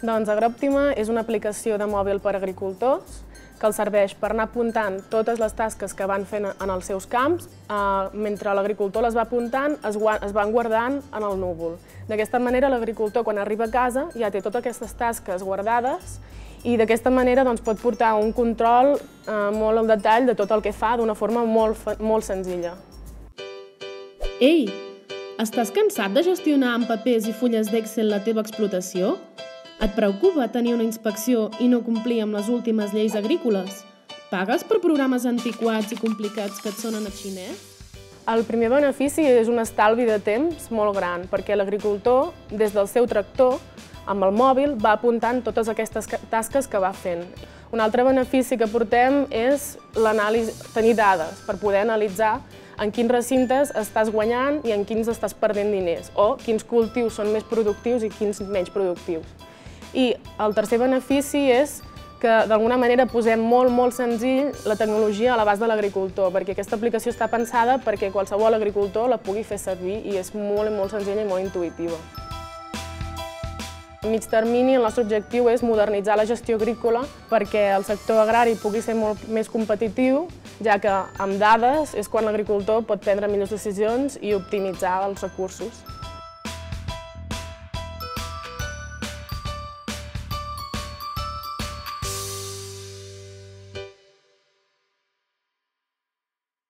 Doncs AgriOptima és una aplicació de mòbil per a agricultors que els serveix per anar apuntant totes les tasques que van fent en els seus camps. Mentre l'agricultor les va apuntant, es van guardant en el núvol. D'aquesta manera, l'agricultor, quan arriba a casa, ja té totes aquestes tasques guardades i d'aquesta manera pot portar un control molt al detall de tot el que fa d'una forma molt senzilla. Ei, estàs cansat de gestionar amb papers i fulles d'Excel la teva explotació? Et preocupa tenir una inspecció i no complir amb les últimes lleis agrícoles? Pagues per programes antiquats i complicats que et sonen a xinès? El primer benefici és un estalvi de temps molt gran, perquè l'agricultor, des del seu tractor, amb el mòbil, va apuntant totes aquestes tasques que va fent. Un altre benefici que portem és tenir dades per poder analitzar en quins recintes estàs guanyant i en quins estàs perdent diners, o quins cultius són més productius i quins menys productius. I el tercer benefici és que d'alguna manera posem molt senzill la tecnologia a l'abast de l'agricultor, perquè aquesta aplicació està pensada perquè qualsevol agricultor la pugui fer servir i és molt senzilla i molt intuïtiva. A mig termini, el nostre objectiu és modernitzar la gestió agrícola perquè el sector agrari pugui ser molt més competitiu, ja que amb dades és quan l'agricultor pot prendre millors decisions i optimitzar els recursos.